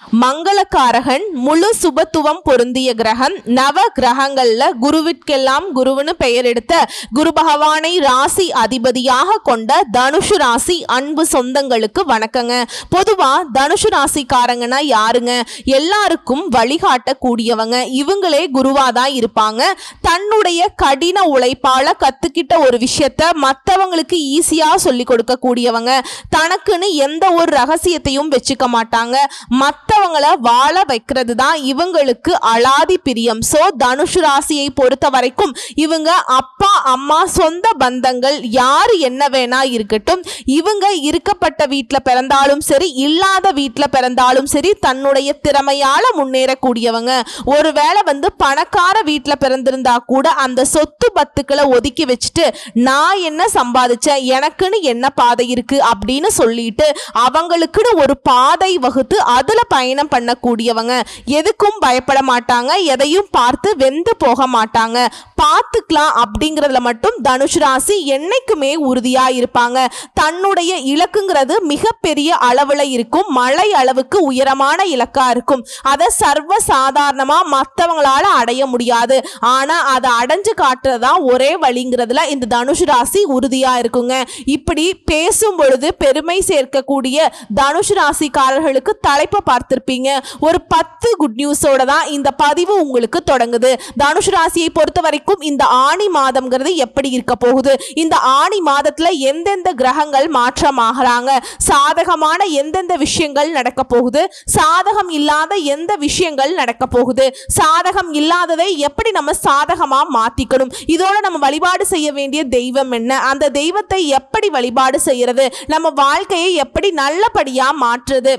மங்களகாரகன் முழு சுபத்துவம் பொருந்திய கிரகம். நவ கிரகங்கள்ல குருவிற்கெல்லாம் குருவுன்னு பெயர் எடுத்த குரு பகவானை ராசி அதிபதியாக கொண்ட தனுஷு ராசி அன்பு சொந்தங்களுக்கு வணக்கங்க. பொதுவா தனுஷு ராசிக்காரங்கன்னா யாருங்க? எல்லாருக்கும் வழிகாட்டக்கூடியவங்க. இவங்களே குருவாதான் இருப்பாங்க. தன்னுடைய கடின உழைப்பால கத்துக்கிட்ட ஒரு விஷயத்த மற்றவங்களுக்கு ஈஸியா சொல்லி கொடுக்க கூடியவங்க. தனக்குன்னு எந்த ஒரு ரகசியத்தையும் வச்சுக்க மாட்டாங்க. மற்றவங்களை வாழ வைக்கிறது தான் இவங்களுக்கு அலாதி பிரியம். சோ தனுஷு ராசியை பொறுத்த வரைக்கும் இவங்க அப்பா அம்மா சொந்த பந்தங்கள் யாரு என்ன வேணா இருக்கட்டும், இவங்க இருக்கப்பட்ட வீட்டில் பிறந்தாலும் சரி இல்லாத வீட்டில் பிறந்தாலும் சரி தன்னுடைய திறமையால முன்னேறக்கூடியவங்க. ஒருவேளை பணக்கார வீட்டில் பிறந்திருந்தா கூட அந்த சொத்து பத்துக்களை ஒதுக்கி வச்சுட்டு நான் என்ன சம்பாதிச்சேன், எனக்குன்னு என்ன பாதை இருக்கு அப்படின்னு சொல்லிட்டு அவங்களுக்குன்னு ஒரு பாதை வகுத்து அதுல பயணம் பண்ணக்கூடியவங்க. எதுக்கும் பயப்பட மாட்டாங்க. எதையும் பார்த்து வெந்து போக மாட்டாங்க. பார்த்துக்கலாம் அப்படிங்கறதுல மட்டும் தனுஷ் ராசி என்னைக்குமே உறுதியா இருப்பாங்க. தன்னுடைய இலக்குங்கிறது மிகப்பெரிய அளவுல இருக்கும். மலை அளவுக்கு உயரமான இலக்கா இருக்கும். அதை சர்வ சாதாரணமா மற்றவங்களால அடைய முடியாது. ஆனா அதை அடைஞ்சு காட்டுறதா ஒரே வழிங்கிறதுல இந்த தனுஷ் ராசி உறுதியா இருக்குங்க. இப்படி பேசும் பொழுது பெருமை சேர்க்கக்கூடிய தனுஷ் ராசிக்காரர்களுக்கு தலைப்பை பார்த்திருப்பீங்க. ஒரு 10 குட் நியூஸோட தான் இந்த பதிவு உங்களுக்கு தொடங்குது. தனுஷ் ராசியை பொறுத்த வரைக்கும் இந்த ஆணி மாதம்ங்கிறது எப்படி இருக்க போகுது, இந்த ஆணி மாதத்துல எந்தெந்த கிரகங்கள் மாற்றமாகறாங்க, சாதகமான எந்தெந்த விஷயங்கள் நடக்க போகுது, சாதகம் இல்லாத எந்த விஷயங்கள் நடக்க போகுது, சாதகம் இல்லாததை எப்படி நம்ம சாதகமா மாத்திக்கணும், இதோட நம்ம வழிபாடு செய்ய வேண்டிய தெய்வம் என்ன, அந்த தெய்வத்தை எப்படி வழிபாடு செய்யறது, நம்ம வாழ்க்கையை எப்படி நல்லபடியா மாற்றுறது,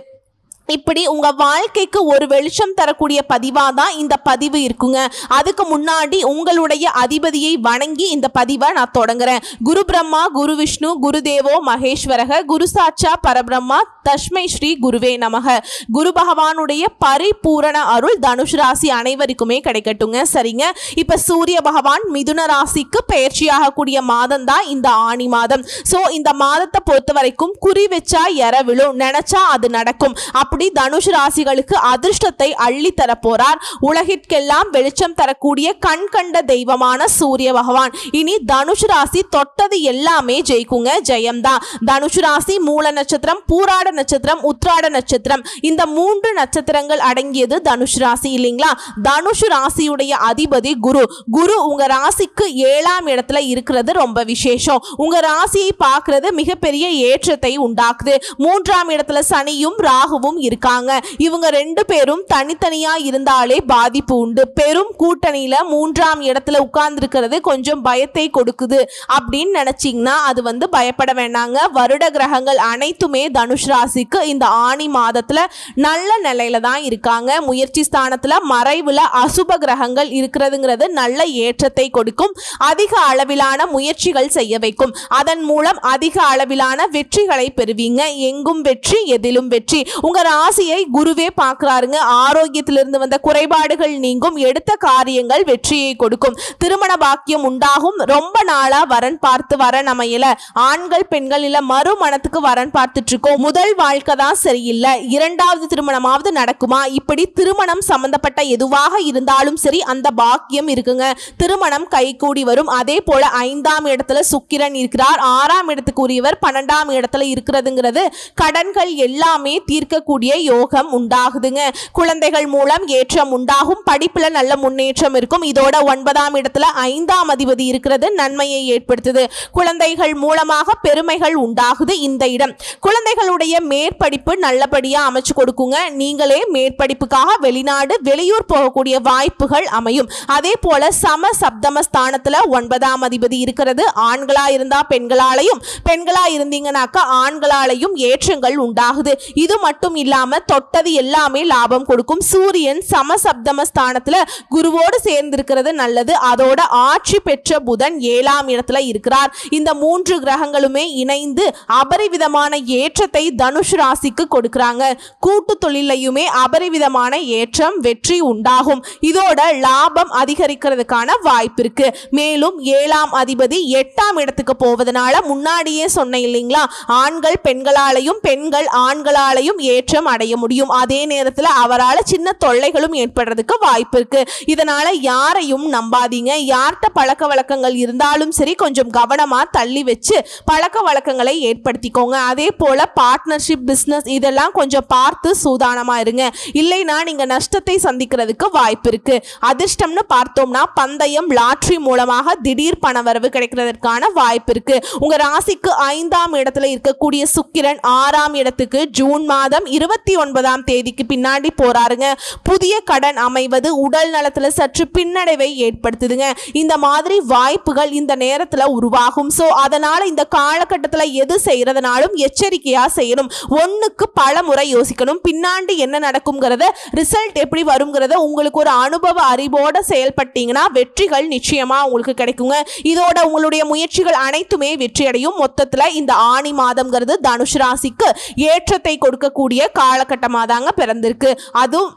இப்படி உங்க வாழ்க்கைக்கு ஒரு வெளிச்சம் தரக்கூடிய பதிவாக தான் இந்த பதிவு இருக்குங்க. அதுக்கு முன்னாடி உங்களுடைய அதிபதியை வணங்கி இந்த பதிவை நான் தொடங்குறேன். குரு பிரம்மா குரு விஷ்ணு குரு தேவோ மகேஸ்வரக குரு சாட்சா பரபிரம்மா தஸ்மை ஸ்ரீ குருவே நமக. குரு பகவானுடைய பரிபூரண அருள் தனுஷ் ராசி அனைவருக்குமே கிடைக்கட்டுங்க. சரிங்க, இப்ப சூரிய பகவான் மிதுன ராசிக்கு பெயர்ச்சியாக கூடிய மாதம் தான் இந்த ஆணி மாதம். சோ இந்த மாதத்தை பொறுத்த வரைக்கும் குறி வச்சா எற விழும், நினைச்சா அது நடக்கும். அப்படி தனுஷ் ராசிகளுக்கு அதிர்ஷ்டத்தை அள்ளி தர போறார். உலகிற்கெல்லாம் வெளிச்சம் தரக்கூடிய கண் கண்ட தெய்வமான சூரிய பகவான். இனி தனுஷ் ராசி தொட்டது எல்லாமே ஜெயிக்குங்க, ஜெயம்தான். தனுஷ் ராசி மூல நட்சத்திரம், பூராட நட்சத்திரம், உத்ராட நட்சத்திரம், இந்த 3 நட்சத்திரங்கள் அடங்கியது தனுஷ் ராசி இல்லைங்களா? தனுஷ் ராசியுடைய அதிபதி குரு. குரு உங்க ராசிக்கு 7ஆம் இடத்துல இருக்கிறது ரொம்ப விசேஷம். உங்க ராசியை பார்க்கிறது மிகப்பெரிய ஏற்றத்தை உண்டாக்குது. 3ஆம் இடத்துல சனியும் ராகுவும் இருக்காங்க. இவங்க 2 பேரும் தனித்தனியா இருந்தாலே பாதிப்பு உண்டு. பெரும் கூட்டணியில 3ஆம் இடத்துல உட்கார்ந்து இருக்கிறது கொஞ்சம் பயத்தை கொடுக்குது அப்படின்னு நினைச்சீங்கன்னா அது பயப்பட வேண்டாங்க. வருட கிரகங்கள் அனைத்துமே தனுஷ் ராசிக்கு இந்த ஆணி மாதத்துல நல்ல நிலையில தான் இருக்காங்க. முயற்சி ஸ்தானத்துல மறைவுல அசுப கிரகங்கள் இருக்கிறதுங்கிறது நல்ல ஏற்றத்தை கொடுக்கும். அதிக அளவிலான முயற்சிகள் செய்ய வைக்கும். அதன் மூலம் அதிக அளவிலான வெற்றிகளை பெறுவீங்க. எங்கும் வெற்றி, எதிலும் வெற்றி. உங்க ராசியை குருவே பார்க்கிறாருங்க. ஆரோக்கியத்திலிருந்து வந்த குறைபாடுகள் நீங்கும். எடுத்த காரியங்கள் வெற்றியை கொடுக்கும். திருமண பாக்கியம் உண்டாகும். ரொம்ப நாளா வரன் பார்த்து வரன் அமையல, ஆண்கள் பெண்கள் இல்ல மறுமணத்துக்கு வரன் பார்த்துட்டு இருக்கோம், முதல் வாழ்க்கை தான் சரியில்லை, 2வது திருமணமாவது நடக்குமா, இப்படி திருமணம் சம்பந்தப்பட்ட எதுவாக இருந்தாலும் சரி அந்த பாக்கியம் இருக்குங்க. திருமணம் கைகூடி வரும். அதே போல 5ஆம் இடத்துல சுக்கிரன் இருக்கிறார். 6ஆம் இடத்துக்கு உரியவர் 12ஆம் இடத்துல இருக்கிறதுங்கிறது கடன்கள் எல்லாமே தீர்க்கக்கூடிய யோகம் உண்டாகுதுங்க. குழந்தைகள் மூலம் ஏற்றம் உண்டாகும். படிப்புல நல்ல முன்னேற்றம் இருக்கும். இதோட 9ஆம் இடத்துல 5ஆம் அதிபதி இருக்கிறது நன்மையை ஏற்படுத்துது. குழந்தைகள் மூலமாக பெருமைகள் உண்டாகுது. இந்த இடம் குழந்தைகளுடைய மேற்படிப்பு நல்லபடியா அமைச்சு கொடுக்குங்க. நீங்களே மேற்படிப்புக்காக வெளிநாடு வெளியூர் போகக்கூடிய வாய்ப்புகள் அமையும். அதே போல சம சப்தம ஸ்தானத்துல 9ஆம் அதிபதி இருக்கிறது. ஆண்களா இருந்தா பெண்களாலையும், பெண்களா இருந்தீங்கன்னாக்கா ஆண்களாலையும் ஏற்றங்கள் உண்டாகுது. இது மட்டும் இல்லாம தொட்டது எல்லாமே லாபம் கொடுக்கும். சூரியன் சமசப்தம ஸ்தானத்துல குருவோடு சேர்ந்திருக்கிறது நல்லது. அதோட ஆட்சி பெற்ற புதன் 7ஆம் இடத்துல இருக்கிறார். இந்த 3 கிரகங்களுமே இணைந்து அபரிவிதமான ஏற்றத்தை தனுஷ் ராசிக்கு கொடுக்கிறாங்க. கூட்டு தொழிலையுமே அபரிவிதமான ஏற்றம் வெற்றி உண்டாகும். இதோட லாபம் அதிகரிக்கிறதுக்கான வாய்ப்பு இருக்கு. மேலும் 7ஆம் அதிபதி 8ஆம் இடத்துக்கு போவதனால முன்னாடியே சொன்ன இல்லைங்களா, ஆண்கள் பெண்களாலையும் பெண்கள் ஆண்களாலையும் ஏற்ற முன்னேற்றம் அடைய முடியும். அதே நேரத்தில் அவரால் சின்ன தொல்லைகளும் ஏற்படுறதுக்கு வாய்ப்பு இருக்கு. இதனால யாரையும் நம்பாதீங்க. யார்கிட்ட பழக்க வழக்கங்கள் இருந்தாலும் சரி கொஞ்சம் கவனமா தள்ளி வச்சு பழக்க வழக்கங்களை ஏற்படுத்திக்கோங்க. அதே போல பார்ட்னர்ஷிப், பிசினஸ் இதெல்லாம் கொஞ்சம் பார்த்து சூதானமா இருங்க. இல்லைனா நீங்க நஷ்டத்தை சந்திக்கிறதுக்கு வாய்ப்பு இருக்கு. அதிர்ஷ்டம்னு பார்த்தோம்னா பந்தயம், லாட்டரி மூலமாக திடீர் பணவரவு கிடைக்கிறதுக்கான வாய்ப்பு இருக்கு. உங்க ராசிக்கு 5ஆம் இடத்துல இருக்கக்கூடிய சுக்கிரன் 6ஆம் இடத்துக்கு ஜூன் மாதம் 29ஆம் தேதிக்கு பின்னாடி போறாருங்க. புதிய கடன் அமைவது உடல் நலத்துல சற்று பின்னடைவை ஏற்படுத்துதுங்க. இந்த மாதிரி வாய்ப்புகள் இந்த நேரத்துல உருவாகும். சோ அதனால இந்த காலகட்டத்துல எது செய்யறதுனாலும் எச்சரிக்கையா செய்யணும். ஒண்ணுக்கு பல முறை யோசிக்கணும். பின்னாடி என்ன நடக்கும்ங்கிறத, ரிசல்ட் எப்படி வரும்ங்கிறத உங்களுக்கு ஒரு அனுபவ அறிவோட செயல்பட்டீங்கன்னா வெற்றிகள் நிச்சயமா உங்களுக்கு கிடைக்குங்க. இதோட உங்களுடைய முயற்சிகள் அனைத்துமே வெற்றி அடையும். மொத்தத்துல இந்த ஆனி மாதம்ங்கிறது தனுஷ் ராசிக்கு ஏற்றத்தை கொடுக்கக்கூடிய காலகட்டமாக தாங்க பிறந்திருக்கு. அதுவும்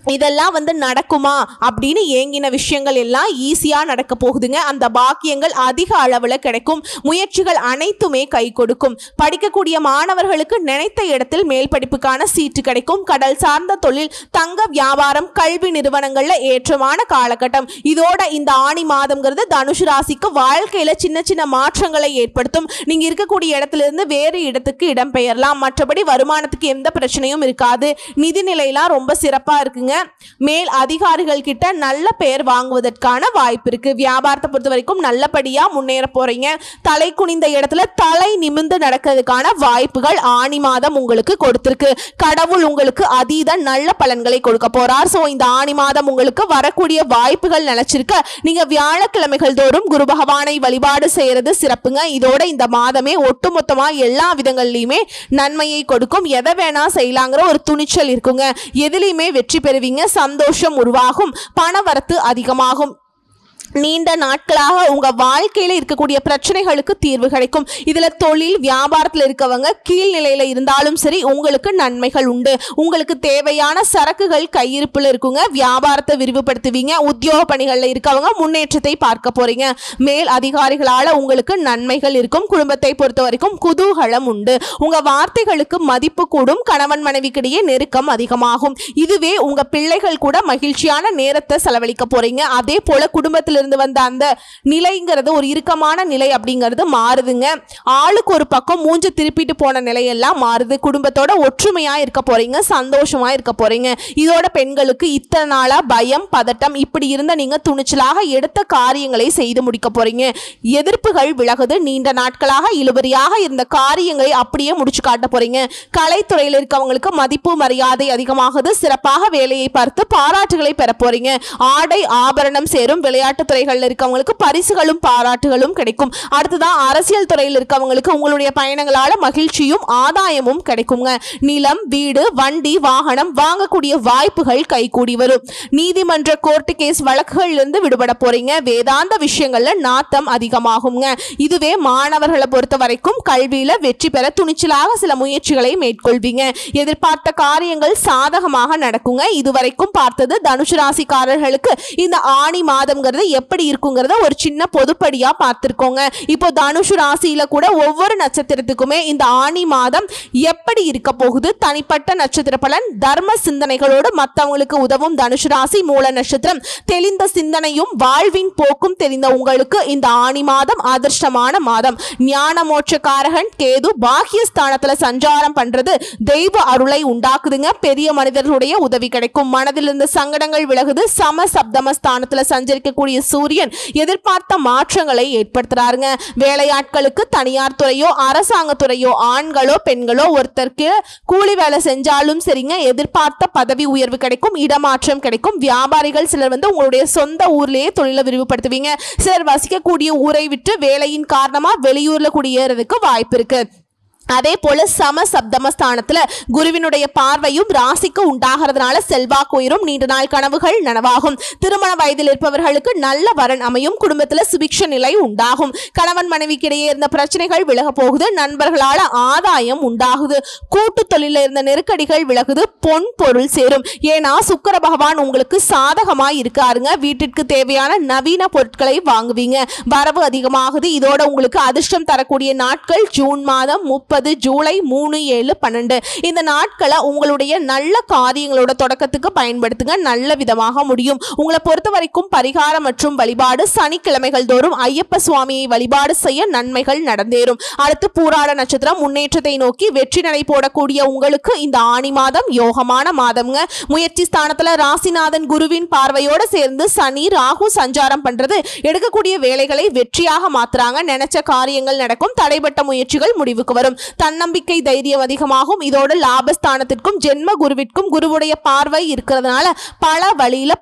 இதெல்லாம் நடக்குமா அப்படின்னு ஏங்கின விஷயங்கள் எல்லாம் ஈஸியா நடக்க போகுதுங்க. அந்த பாக்கியங்கள் அதிக அளவில் கிடைக்கும். முயற்சிகள் அனைத்துமே கை கொடுக்கும். படிக்கக்கூடிய மாணவர்களுக்கு நினைத்த இடத்தில் மேல் படிப்புக்கான சீட்டு கிடைக்கும். கடல் சார்ந்த தொழில், தங்க வியாபாரம், கல்வி நிறுவனங்கள்ல ஏற்றமான காலகட்டம். இதோட இந்த ஆனி மாதம்ங்கிறது தனுஷ் ராசிக்கு வாழ்க்கையில சின்ன சின்ன மாற்றங்களை ஏற்படுத்தும். நீங்க இருக்கக்கூடிய இடத்துல இருந்து வேறு இடத்துக்கு இடம்பெயரலாம். மற்றபடி வருமானத்துக்கு எந்த பிரச்சனையும் இருக்காது. நிதி நிலையெல்லாம் ரொம்ப சிறப்பா இருக்குங்க. மேல் அதிகாரிகள் கிட்ட நல்ல பெயர் வாங்குவதற்கான வாய்ப்பு இருக்கு. வியாபாரத்தை பொறுத்த வரைக்கும் நல்லபடியா முன்னேற போறீங்க. தலை குனிந்த இடத்துல தலை நிமிர்ந்து நடக்கிறதுக்கான வாய்ப்புகள் ஆனி மாதம் உங்களுக்கு கொடுத்திருக்கு. கடவுள் உங்களுக்கு அதீத நல்ல பலன்களை கொடுக்க போறார். சோ இந்த ஆனி மாதம் உங்களுக்கு வரக்கூடிய வாய்ப்புகள் நினைச்சிருக்க நீங்க வியாழக்கிழமைகள் தோறும் குரு பகவானை வழிபாடு செய்யறது சிறப்புங்க. இதோட இந்த மாதமே ஒட்டுமொத்தமா எல்லா விதங்கள்லயுமே நன்மையை கொடுக்கும். எதை வேணா செய்யலாங்கிற ஒரு துணிச்சல் இருக்குங்க. எதிலையுமே வெற்றி பெறுவீங்க. சந்தோஷம் உருவாகும். பணவரத்து அதிகமாகும். நீண்ட நாட்களாக உங்க வாழ்க்கையில இருக்கக்கூடிய பிரச்சனைகளுக்கு தீர்வு கிடைக்கும். இதுல தொழில், வியாபாரத்தில் இருக்கவங்க கீழ்நிலையில இருந்தாலும் சரி உங்களுக்கு நன்மைகள் உண்டு. உங்களுக்கு தேவையான சரக்குகள் கையிருப்புல இருக்குங்க. வியாபாரத்தை விரிவுபடுத்துவீங்க. உத்தியோக பணிகள்ல இருக்கவங்க முன்னேற்றத்தை பார்க்க போறீங்க. மேல் அதிகாரிகளால உங்களுக்கு நன்மைகள் இருக்கும். குடும்பத்தை பொறுத்த வரைக்கும் குதூகலம் உண்டு. உங்க வார்த்தைகளுக்கு மதிப்பு கூடும். கணவன் மனைவிக்கிடையே நெருக்கம் அதிகமாகும். இதுவே உங்க பிள்ளைகள் கூட மகிழ்ச்சியான நேரத்தை செலவழிக்க போறீங்க. அதே போல குடும்பத்தில் இருந்து வந்த அந்த நிலைங்கிறது ஒரு இறுக்கமான நிலை அப்படிங்கிறது மாறுதுங்க. ஆளுக்கு ஒரு பக்கம் மூஞ்சு திருப்பிட்டு போன நிலையெல்லாம் மாறுது. குடும்பத்தோட ஒற்றுமையா இருக்க போறீங்க. சந்தோஷமா இருக்க போறீங்க. இதோட பெண்களுக்கு இத்தனை நாளா பயம், பதட்டம் இப்படி இருந்த நீங்க துணிச்சலாக எடுத்த காரியங்களை செய்து முடிக்க போறீங்க. எதிர்ப்புகள் விலகுது. நீண்ட நாட்களாக இழுபறியாக இருந்த காரியங்களை அப்படியே முடிச்சு காட்ட போறீங்க. கலைத்துறையில் இருக்கவங்களுக்கு மதிப்பு மரியாதை அதிகமாகுது. சிறப்பாக வேலையை பார்த்து பாராட்டுகளை பெற போறீங்க. ஆடை ஆபரணம் சேரும். விளையாட்டு துறைகளில் இருக்கவங்களுக்கு பரிசுகளும் பாராட்டுகளும் கிடைக்கும். அடுத்ததான் அரசியல் துறையில் இருக்கவங்களுக்கு உங்களுடைய பயணங்களால மகிழ்ச்சியும் ஆதாயமும் கிடைக்குங்க. நிலம், வீடு, வண்டி, வாகனம் வாங்கக்கூடிய வாய்ப்புகள் கைகூடி வரும். நீதிமன்ற, கோர்ட்டு கேஸ் வழக்குகள் இருந்து விடுபட போறீங்க. வேதாந்த விஷயங்கள்ல நாட்டம் அதிகமாகுங்க. இதுவே மாணவர்களை பொறுத்த வரைக்கும் கல்வியில வெற்றி பெற துணிச்சலாக சில முயற்சிகளை மேற்கொள்வீங்க. எதிர்பார்த்த காரியங்கள் சாதகமாக நடக்குங்க. இதுவரைக்கும் பார்த்தது தனுசு ராசிக்காரர்களுக்கு இந்த ஆனி மாதம்ங்கிறது எப்படி இருக்குங்கிறத ஒரு சின்ன பொதுப்படியா பார்த்திருக்கோங்க. இப்போ தனுஷ் ராசியில கூட ஒவ்வொரு நட்சத்திரத்துக்குமே இந்த ஆனி மாதம் எப்படி இருக்க போகுது, தனிப்பட்ட நட்சத்திர பலன், தர்ம சிந்தனைகளோடு மற்றவங்களுக்கு உதவும் தனுஷ் ராசி மூல நட்சத்திரம், தெளிந்த சிந்தனையும் வாழ்வின் போக்கும் தெரிந்த உங்களுக்கு இந்த ஆனி மாதம் அதிர்ஷ்டமான மாதம். ஞான மோட்சக்காரகன் கேது பாக்கியஸ்தானத்துல சஞ்சாரம் பண்றது தெய்வ அருளை உண்டாக்குதுங்க. பெரிய மனிதர்களுடைய உதவி கிடைக்கும். மனதில் இருந்த சங்கடங்கள் விலகுது. சம சப்தம ஸ்தானத்துல சஞ்சரிக்கக்கூடிய சூரியன் எதிர்பார்த்த மாற்றங்களை ஏற்படுத்துறாருங்க. வேலையாட்களுக்கு தனியார் துறையோ அரசாங்க துறையோ ஆண்களோ பெண்களோ ஒருத்தருக்கு கூலி வேலை செஞ்சாலும் சரிங்க எதிர்பார்த்த பதவி உயர்வு கிடைக்கும். இடமாற்றம் கிடைக்கும். வியாபாரிகள் சிலர் உங்களுடைய சொந்த ஊர்லயே தொழிலை விரிவுபடுத்துவீங்க. சிலர் வசிக்கக்கூடிய ஊரை விட்டு வேலையின் காரணமா வெளியூர்ல குடியேறதுக்கு வாய்ப்பு இருக்கு. அதே போல சம சப்தமஸ்தானத்துல குருவினுடைய பார்வையும் ராசிக்கு உண்டாகிறதுனால செல்வாக்கு உயரும். நீண்ட நாள் கனவுகள் நனவாகும். திருமண வயதில் இருப்பவர்களுக்கு நல்ல வரன் அமையும். குடும்பத்துல சுபிக்ஷ நிலை உண்டாகும். கணவன் மனைவிக்கு இடையே இருந்த பிரச்சனைகள் விலக போகுது. நண்பர்களால ஆதாயம் உண்டாகுது. கூட்டு தொழில இருந்த நெருக்கடிகள் விலகுது. பொன் பொருள் சேரும். ஏன்னா சுக்கிர பகவான் உங்களுக்கு சாதகமா இருக்காருங்க. வீட்டிற்கு தேவையான நவீன பொருட்களை வாங்குவீங்க. வரவு அதிகமாகுது. இதோட உங்களுக்கு அதிர்ஷ்டம் தரக்கூடிய நாட்கள் ஜூன் மாதம் 30, 30 ஜூலை 3, 7, 12 இந்த நாட்களை உங்களுடைய நல்ல காரியங்களோட தொடக்கத்துக்கு பயன்படுத்துங்க. நல்ல விதமாக முடியும். உங்களை பொறுத்த வரைக்கும் பரிகாரம் மற்றும் வழிபாடு சனிக்கிழமைகள் தோறும் ஐயப்ப சுவாமியை வழிபாடு செய்ய நன்மைகள் நடந்தேறும். அடுத்து பூராட நட்சத்திரம் முன்னேற்றத்தை நோக்கி வெற்றி நடை போடக்கூடிய உங்களுக்கு இந்த ஆணி மாதம் யோகமான மாதம்ங்க. முயற்சி ஸ்தானத்துல ராசிநாதன் குருவின் பார்வையோட சேர்ந்து சனி ராகு சஞ்சாரம் பண்றது எடுக்கக்கூடிய வேலைகளை வெற்றியாக மாத்துறாங்க. நினைச்ச காரியங்கள் நடக்கும். தடைபட்ட முயற்சிகள் முடிவுக்கு வரும். தன்னம்பிக்கை தைரியம் அதிகமாகும். இதோட லாபஸ்தானத்திற்கும் ஜென்ம குருவிற்கும் குருவுடைய பார்வை இருக்கிறதுனால பல வழியில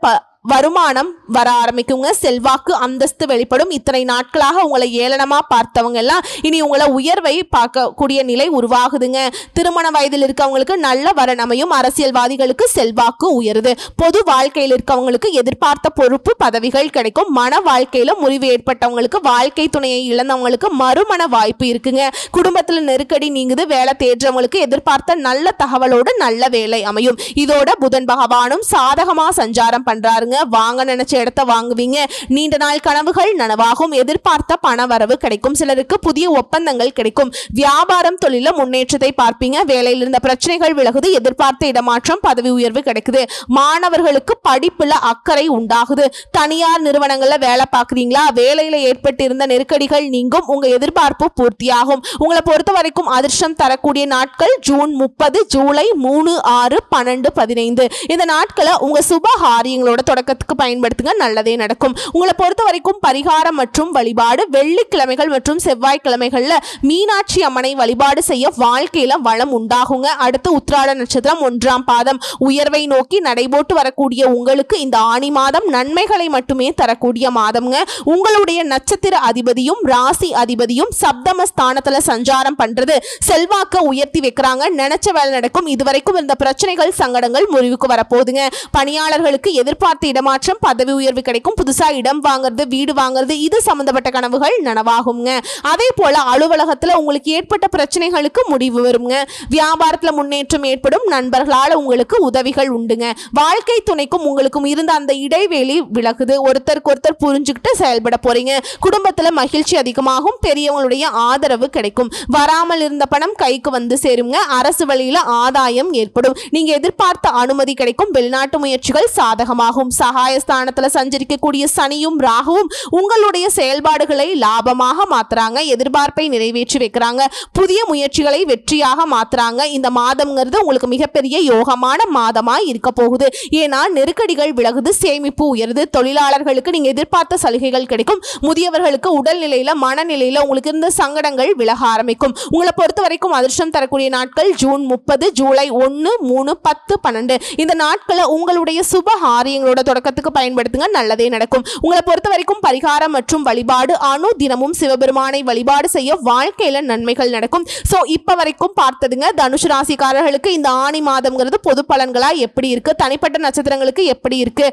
வருமானம் வர ஆரம்பிக்குங்க. செல்வாக்கு அந்தஸ்து வெளிப்படும். இத்தனை நாட்களாக உங்களை ஏளனமா பார்த்தவங்க எல்லாம் இனி உங்களை உயர்வை பார்க்கக்கூடிய நிலை உருவாகுதுங்க. திருமண வயதில் இருக்கவங்களுக்கு நல்ல வரன் அமையும். அரசியல்வாதிகளுக்கு செல்வாக்கு உயருது. பொது வாழ்க்கையில் இருக்கவங்களுக்கு எதிர்பார்த்த பொறுப்பு பதவிகள் கிடைக்கும். மன வாழ்க்கையில முறிவு ஏற்பட்டவங்களுக்கு வாழ்க்கை துணையை இழந்தவங்களுக்கு மறுமண வாய்ப்பு இருக்குங்க. குடும்பத்தில் நெருக்கடி நீங்குது. வேலை தேடுறவங்களுக்கு எதிர்பார்த்த நல்ல தகவலோடு நல்ல வேலை அமையும். இதோட புதன் பகவானும் சாதகமா சஞ்சாரம் பண்றாருங்க. வாங்க நினைச்ச இடத்தை வாங்குவீங்க. நீண்ட நாள் கனவுகள் நனவாகும். எதிர்பார்த்த பண வரவு கிடைக்கும். சிலருக்கு புதிய ஒப்பந்தங்கள் கிடைக்கும். வியாபாரம் தொழில முன்னேற்றத்தை பார்ப்பீங்க. வேலையில் இருந்த பிரச்சனைகள் விலகுது. எதிர்பார்த்த இடமாற்றம் பதவி உயர்வு கிடைக்குது. மாணவர்களுக்கு படிப்புல அக்கறை உண்டாகுது. தனியார் நிறுவனங்கள்ல வேலை பார்க்குறீங்களா? வேலையில ஏற்பட்டு இருந்த நெருக்கடிகள் நீங்கும். உங்க எதிர்பார்ப்பு பூர்த்தியாகும். உங்களை பொறுத்த வரைக்கும் அதிர்ஷ்டம் தரக்கூடிய நாட்கள் ஜூன் 30, ஜூலை 3, 6, 12, 15 இந்த நாட்களை உங்க சுபகாரியங்களோட தொடக்கத்துக்கு பயன்படுத்துங்க. நல்லதே நடக்கும். உங்களை பொறுத்த வரைக்கும் பரிகாரம் மற்றும் வழிபாடு வெள்ளிக்கிழமைகள் மற்றும் செவ்வாய்க்கிழமைகள்ல மீனாட்சி அம்மனை வழிபாடு செய்ய வாழ்க்கையில வளம் உண்டாகுங்க. அடுத்து உத்திராட நட்சத்திரம் 1ஆம் பாதம் உயர்வை நோக்கி நடைபோட்டு வரக்கூடிய உங்களுக்கு இந்த ஆணி மாதம் நன்மைகளை மட்டுமே தரக்கூடிய மாதம்ங்க. உங்களுடைய நட்சத்திர அதிபதியும் ராசி அதிபதியும் சப்தம ஸ்தானத்துல சஞ்சாரம் பண்றது செல்வாக்க உயர்த்தி வைக்கிறாங்க. நினைச்ச வேலை நடக்கும். இதுவரைக்கும் இருந்த பிரச்சனைகள் சங்கடங்கள் முறிவுக்கு வரப்போகுதுங்க. பணியாளர்களுக்கு எதிர்பார்த்த இடமாற்றம் பதவி உயர்வு கிடைக்கும். புதுசா இடம் வாங்குறது வீடு வாங்குறது இது சம்பந்தப்பட்ட கனவுகள் நனவாகுங்க. அதே போல அலுவலகத்துல உங்களுக்கு ஏற்பட்ட பிரச்சனைகளுக்கு முடிவு வருங்க. வியாபாரத்துல முன்னேற்றம் ஏற்படும். நண்பர்களால் உங்களுக்கு உதவிகள் உண்டுங்க. வாழ்க்கை துணைக்கும் உங்களுக்கும் இருந்த அந்த இடைவெளி விலகுது. ஒருத்தருக்கு ஒருத்தர் புரிஞ்சுக்கிட்டு செயல்பட போறீங்க. குடும்பத்துல மகிழ்ச்சி அதிகமாகும். பெரியவங்களுடைய ஆதரவு கிடைக்கும். வராமல் இருந்த பணம் கைக்கு வந்து சேருங்க. அரசு வழியில ஆதாயம் ஏற்படும். நீங்க எதிர்பார்த்த அனுமதி கிடைக்கும். வெளிநாட்டு முயற்சிகள் சாதகமாகும். சகாயஸ்தானத்துல சஞ்சரிக்கக்கூடிய சனியும் ராகுவும் உங்களுடைய செயல்பாடுகளை லாபமாக மாத்துறாங்க. எதிர்பார்ப்பை நிறைவேற்றி வைக்கிறாங்க. புதிய முயற்சிகளை வெற்றியாக மாத்துறாங்க. இந்த மாதம்ங்கிறது உங்களுக்கு மிகப்பெரிய யோகமான மாதமா இருக்க போகுது. ஏன்னா நெருக்கடிகள் விலகுது. சேமிப்பு உயருது. தொழிலாளர்களுக்கு நீங்க எதிர்பார்த்த சலுகைகள் கிடைக்கும். முதியவர்களுக்கு உடல்நிலையில மனநிலையில உங்களுக்கு இருந்த சங்கடங்கள் விலக ஆரம்பிக்கும். உங்களை பொறுத்த வரைக்கும் அதிர்ஷ்டம் தரக்கூடிய நாட்கள் ஜூன் 30, ஜூலை 1, 3, 10, 12 இந்த நாட்களை உங்களுடைய சுபகாரியங்களோட தொடக்கத்துக்கு பயன்படுத்துங்க. நல்லதே நடக்கும். உங்களை பொறுத்த வரைக்கும் பரிகாரம் மற்றும் வழிபாடு அணு தினமும் சிவபெருமானை வழிபாடு செய்ய வாழ்க்கையில நன்மைகள் நடக்கும். சோ இப்ப வரைக்கும் பார்த்ததுங்க தனுசு ராசிக்காரர்களுக்கு இந்த ஆணி மாதம்ங்கிறது பொது பலன்களா எப்படி இருக்கு, தனிப்பட்ட நட்சத்திரங்களுக்கு எப்படி இருக்கு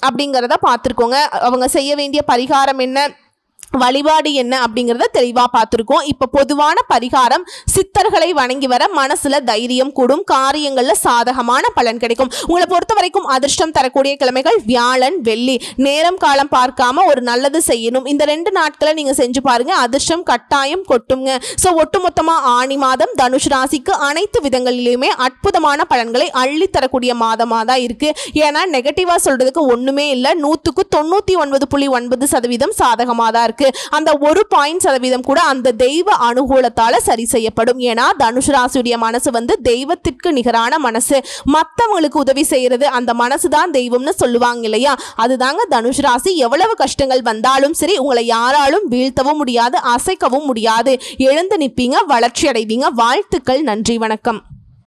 அப்படிங்கிறத பார்த்துருக்கோங்க. அவங்க செய்ய வேண்டிய பரிகாரம் என்ன, வழிபாடு என்ன அப்படிங்கறத தெளிவா பார்த்திருக்கோம். இப்ப பொதுவான பரிகாரம் சித்தர்களை வணங்கி வர மனசுல தைரியம் கூடும். காரியங்கள்ல சாதகமான பலன் கிடைக்கும். உங்களை பொறுத்த வரைக்கும் அதிர்ஷ்டம் தரக்கூடிய கிழமைகள் வியாழன் வெள்ளி. நேரம் காலம் பார்க்காம ஒரு நல்லது செய்யணும். இந்த 2 நாட்களை நீங்க செஞ்சு பாருங்க. அதிர்ஷ்டம் கட்டாயம் கொட்டுங்க. சோ ஒட்டுமொத்தமா ஆணி மாதம் தனுஷ் ராசிக்கு அனைத்து விதங்களிலுமே அற்புதமான பலன்களை அள்ளி தரக்கூடிய மாதமா தான் இருக்கு. ஏன்னா நெகட்டிவா சொல்றதுக்கு ஒண்ணுமே இல்ல. 100க்கு 99.9% சாதகமா தான் இருக்கு. அந்த 1% கூட அந்த தெய்வ அனுகூலத்தால சரி செய்யப்படும். ஏன்னா தனுஷ் ராசியுடைய மனசு தெய்வத்திற்கு நிகரான மனசு. மற்றவங்களுக்கு உதவி செய்யறது அந்த மனசு தான் தெய்வம்னு சொல்லுவாங்க இல்லையா? அதுதாங்க தனுஷ் ராசி. எவ்வளவு கஷ்டங்கள் வந்தாலும் சரி உங்களை யாராலும் வீழ்த்தவும் முடியாது, அசைக்கவும் முடியாது. எழுந்து நிற்பீங்க, வளர்ச்சி அடைவீங்க. வாழ்த்துக்கள். நன்றி, வணக்கம்.